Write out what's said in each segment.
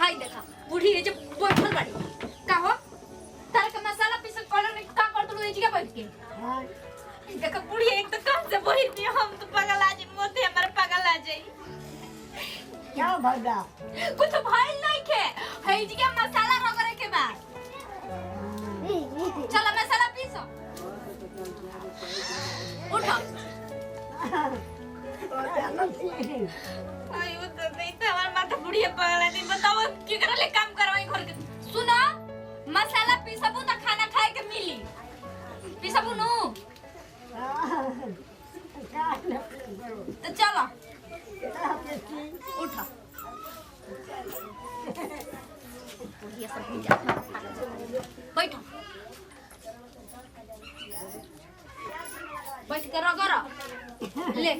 हाय देखा बूढ़ी है जो बैठल बाड़ी का हो तार के मसाला पीस कोला ने का कर तू एजी के बैठ के हां देखा बूढ़ी एक तो कहां से बहिर दी हम तो पागल आ जी मोते हमारे पागल आ जाई क्या भगा कुछ भाई नहीं के है जी के मसाला रगड़े के बाद चलो मसाला पीसो उठो आयो तो नहीं तो हमार माथा बुढ़िया पगला नहीं बताओ की करले काम करवाई घर के सुनो मसाला पीसबू तो खाना खाए के मिली पीसबू नु तो चलो उठो ये सब पूजा बैठो बैठ के रगड़ ले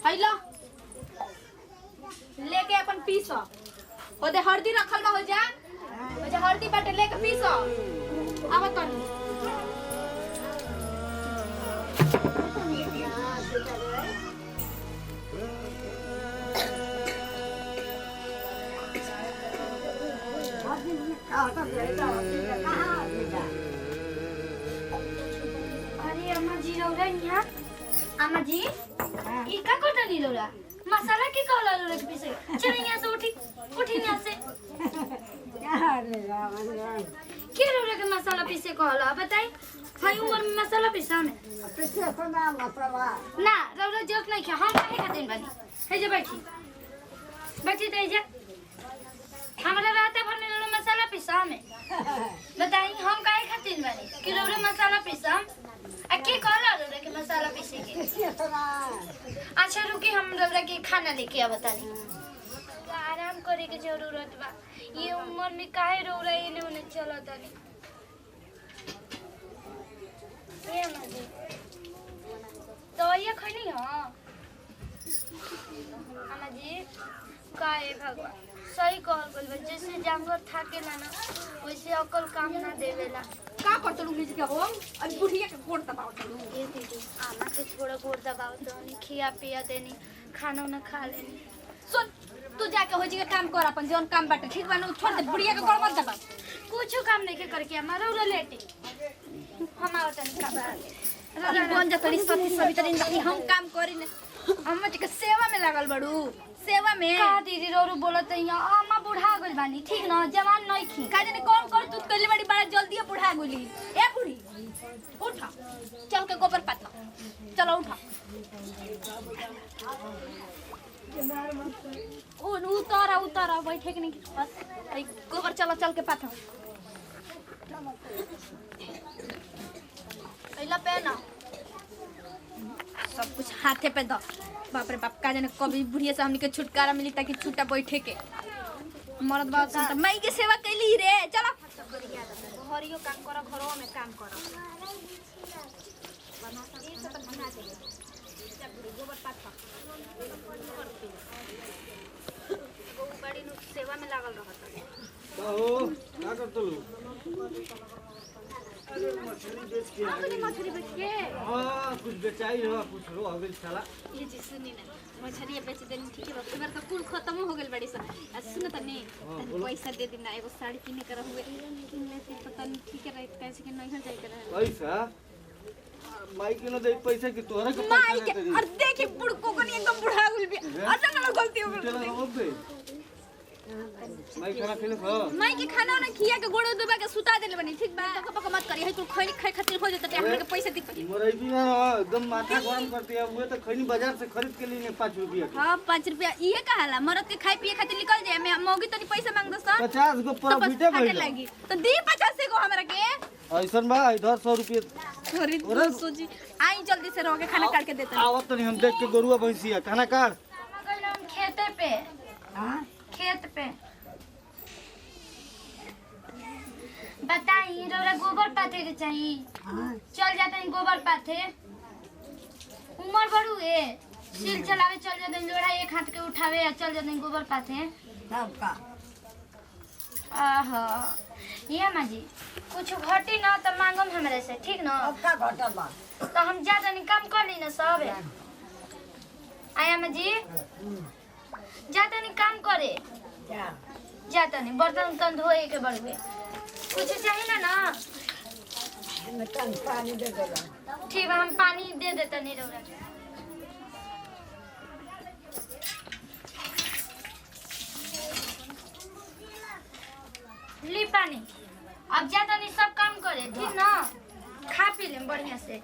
हैला लेके अपन पीसो ओदे हल्दी रखल बा हो जा ओजे हल्दी बाटे लेके पीसो आब तनी अरे अम्मा जी रौरा यहाँ अम्मा जी ई का करता नी रौरा मसाला के कहला रौरा के पीसे चल यहाँ से उठी यहाँ से के रौरा के मसाला पीसे कहला बताई भाई उमर में मसाला पीसा में पीछे सुना मसाला ना रौरा जोक नहीं खा हम काहे खातिर बानी हे जे बैठी त जे हमरा रात भर में रौरा मसाला पीसा में बताई हम काहे खातिर बानी कि रौरा मसाला पीसा आ के कहला रौरा के मसाला पीसे के पीछे सुना अच्छा रुकी हम रौरा के खाना लेके आवतानी आराम करे के जरूरत बा ये उम्र में काहे रौरा एने ओने चलतानी ए मजे दवाइया खनी हां अम्मा जी काहे भगवान सही कहल गइल बा जैसे जानवर थाकेला ना वैसे अकल काम ना देवेला का करतलू निज के हो अभी बुढ़िया के गोड़ दबावतलू ए दीदी आमा के थोड़ा गोड़ दबावतनी खिया पिया देनी खाना ना खा लेनी सुन तू जाके हो जी के काम कर अपन जोन काम बाटे ठीक बा ना छोड़ दे बुढ़िया के गोड़ मत दबा कुछ काम नहीं के करके हमारा उरा लेटे हम आवतनी का बा अरे बन जा तड़ी सभी तड़ी नहीं हम काम करी ने हम के सेवा में लागल बड़ू सेवा में का दीदी रोरू बोलत है अम्मा बुढ़ा गइल बानी ठीक ना जवान नहीं खी का जाने कौन कर तू कइले बड़ी बड़ा जल्दी बुढ़ा गइली ए बुढ़ी उठा चल के गोबर पात चलो उठा उतारा बैठे के नहीं बस अरे गोबर चलो चल के पात पहला पे ना सब कुछ हाथे पे दो बाप रे बाप का जाने कभी बुढ़िया से हमनी के छुटकारा मिली ताकि छूटा बैठे के मरद बाप से तो मई के सेवा कैली रे चलो घरियो काम करो घरो में काम करो बना सब ये सब बना दे गोबर पात वो बड़ी नु सेवा में लागल रहत हो का करतलू मछली बेच के हां कुछ बेचाई हो कुछ रो हो गेल साला ये जी सुनी ना मछली बेच देनी ठीक है बार तो कुल खत्म हो गेल बड़ी सा सुन त नहीं पैसा दे देना एगो साड़ी किने कर हुए किने से पता नहीं ठीक है कैसे के नहीं हो जाए कर पैसा माई के न दे पैसा कि तोहरा के माई के और देखी बुड़को को नहीं एकदम बुढ़ा गुल भी असन ना गलती हो गई माई खाना खेले खा माई के खाना ना खिया के गोड़ो दुबा के सुता देले बनी ठीक बा तो पक मत करी है तू खैनी खाए खातिर हो जत हमरा के पैसा दी पड़ी मोरई भी ना एकदम माथा गरम करती है वो तो खैनी बाजार से खरीद के लिए 5 रुपया के हां 5 रुपया ये कहाला मरद के खाए पिए खातिर निकल जाए मैं मौगी तनी पैसा मांग दस 50 गो प्रॉफिटे भइल लगी तो दी 50 को हमरा के ऐसन बा इधर 100 रुपया खरीद सोची आई जल्दी से रोके खाना काट के देते आवत नहीं हम देख के गोरुआ भैंसिया खाना काट खेते पे हां खेत पे बताई रोरा गोबर पाथे के चाहिए चल जाते हैं गोबर पाथे उम्र बड़ू है सिल चलावे चल जाते हैं लोड़ा एक हाथ के उठावे चल जाते हैं गोबर पाथे सबका आहा ये माँ जी कुछ घटी ना तो मांगम हमरे से ठीक ना सबका घटल बा तो हम ज्यादा नहीं काम कर ली ना सब आया माँ जी जा तनी काम करे क्या जा तनी बर्तन उर्तन धोए के बड़ुए कुछ चाहिए ना मैं तन पानी दे देगा ठीक है हम पानी दे देता नहीं रौरा ली पानी अब जा तनी सब काम करे ठीक ना खा पी ले बढ़िया से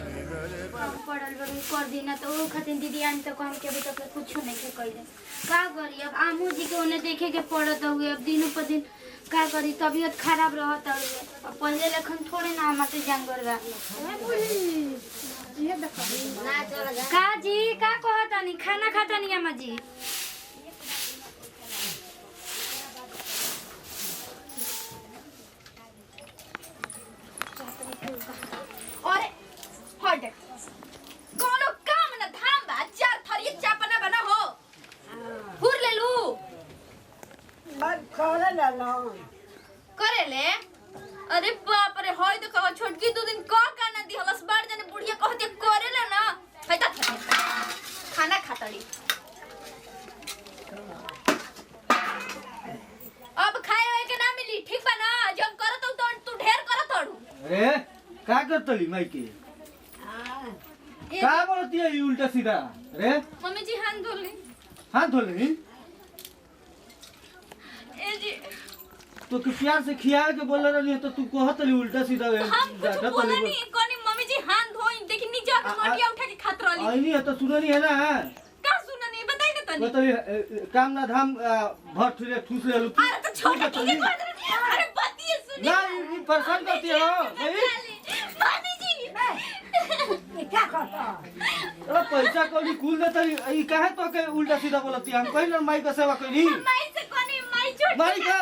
पढ़ल बड़ी कर दी ना तो वो खातिर दीदी आन तो हम के अभी तक कुछ नहीं के कइले का करी अब आमू जी के ओने देखे के पड़त हुए अब दिनों पर दिन का करी तबीयत खराब रहत हुए अब पहले लखन थोड़े ना हमारे जानवर बा का जी का कहता नहीं खाना खाता नहीं अम्मा जी अरे हट कोनो काम न धाम बा चार थरी चापना बना हो हुर ले लू बस करे ना लो करे ले अरे बाप रे होय तो कहो छोटकी दो दिन का ना दी हलस बाड़ जाने बुढ़िया कहते करे ले ना हैता खाना खातड़ी अब खाए होए के ना मिली ठीक बा ना जब करत तो तू ढेर करत हड़ू अरे का करतली माई के का बोलती है ये उल्टा सीधा अरे मम्मी जी हाथ धो ले हाथ धो ले ए जी तो कि प्यार से खिया के बोल रही है तो तू कहतली उल्टा सीधा हम कुछ बोला नहीं कोनी मम्मी जी हाथ धोई देखी नीचे आके मोटिया उठा के खात रहली आई नहीं है तो सुनो नहीं है ना का सुना नहीं बताई ना तनी बताइए काम ना धाम भर ठूस ले लू अरे तो छोटा की बात अरे बातिए सुनी ना ये परेशान करती है हो भाई मम्मी जी क्या करता अरे पैसा कौड़ी कुल देता ई काहे तो के उल्टा सीधा बोलती हम कहीं ना माई का सेवा करी माई से कोनी माई छोड़ माई का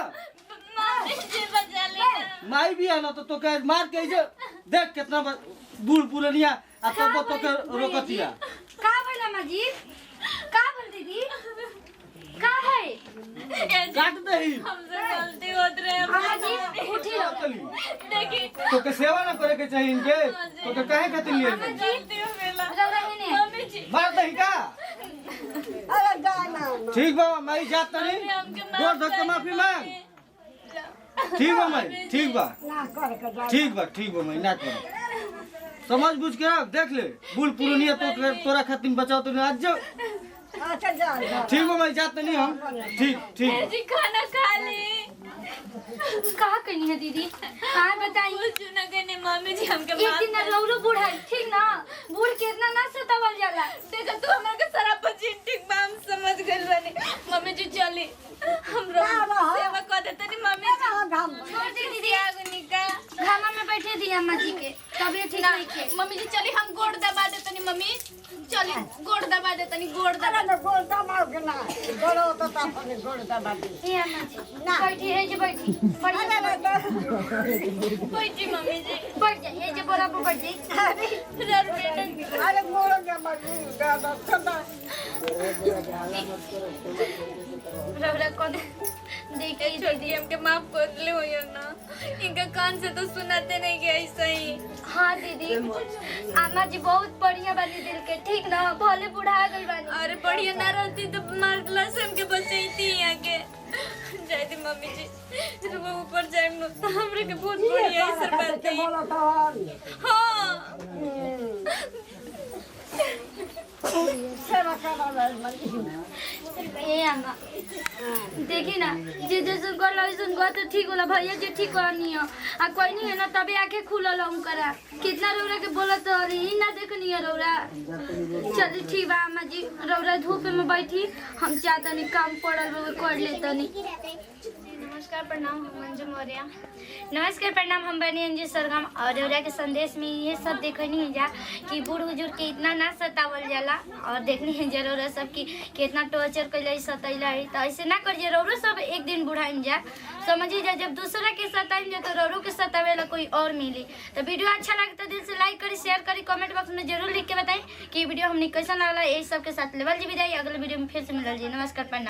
मम्मी जी बचा ले माई भी आना तो कह मार के जे देख कितना बूढ़ पुरनिया आ तब तो के रोकतिया का बोला अम्मा जी का बोल दीदी का है काट दे ही हमसे गलती होत रहे अम्मा जी उठी रहो देखी तो के सेवा ना करे के चाहिए इनके तो के काहे खातिर लिए अम्मा जी गलती हो गेला रौरा है ने मम्मी जी मार दही का अरे गाना ठीक बा माई जात नहीं गोर धक्का माफी मांग ठीक बा माई ठीक बा ना कर के जा ठीक बा माई ना कर समझ बुझ के रख देख ले बूढ़ पुरनिया तो तोरा खातिर बचाओ तो आज जाओ अच्छा जा ठीक बा माई जात नहीं हम ठीक जी खाना खा ली कहा करनी है दीदी हाँ बताइए कुछ ना कहने मम्मी जी हमके एक दिन ना रौरो बूढ़ा है, ठीक ना बूढ़ कितना ना सतावल जाला देखा तू हमरा के सारा बची ठीक बा हम समझ गइल बानी मम्मी जी चली हमरो सेवा कर देते नी मम्मी जी छोड़ दे दीदी आगु निका घामा में बैठे दी अम्मा जी के तबीयत ठीक नहीं के मम्मी जी चली हम गोड़ दबा देते नी मम्मी चली गोड़ दबा देते नी गोड़ दबा अरे गोल दबाओ के ना गोलो तो तापने गोल दबा दे ए अम्मा जी बैठी है जे बैठी बढ़िया से बैठी मम्मी जी बैठ जाइए जे बराबर बैठ जाइए अरे मोड़ के मजू दादा सदा रौरा कौन देखिए छोटी हमके माफ कर ले हो ना इनका कान से तो सुनाते नहीं गया ऐसा ही हाँ दीदी अम्मा जी बहुत बढ़िया वाली दिल के ठीक ना भले बुढ़ा गई बानी अरे बढ़िया ना रहती तो मारला से हमके बचाईती यहाँ के जाए थी मम्मी जी जब वो ऊपर जाए तो हमरे के बहुत बढ़िया ही सर बात है बोलो तो हाँ सेवा करा ए अम्मा देखी ना जे जैसन कर लइसन गो तो ठीक होला भैया जे ठीक करनी हो आ कोई नहीं है ना तबे आके खुलल हम करा कितना रौरा के बोलत रही ना देखनी है रौरा चली ठीक बा अम्मा जी रौरा धूप में बैठी हम चाहतनी काम पड़ल बा कर लेतनी नमस्कार प्रणाम, हम मंजू मौर्य। नमस्कार प्रणाम, हम बनी अंजू सरगम। और रउरा के संदेश में ये सब देखनी है जा कि बूढ़ बुजुर्ग के इतना ना सतावल जाला और देखनी है जरूर सब की कितना टॉर्चर कैले सतैला है। तो ऐसे ना करिए, रउरो सब एक दिन बुढ़ाइन जा, समझिए जा। जब दूसरा के सताइन जा तो रउरो के सतावेला कोई और मिली। तो वीडियो अच्छा लगे तो दिल से लाइक करी, शेयर करी, कमेंट बॉक्स में जरूर लिख के बताएं कि वीडियो हमने कैसा लगा। यही सबके साथ लेवल जी विदाई, अगले वीडियो में फिर से मिलल जी। नमस्कार प्रणाम।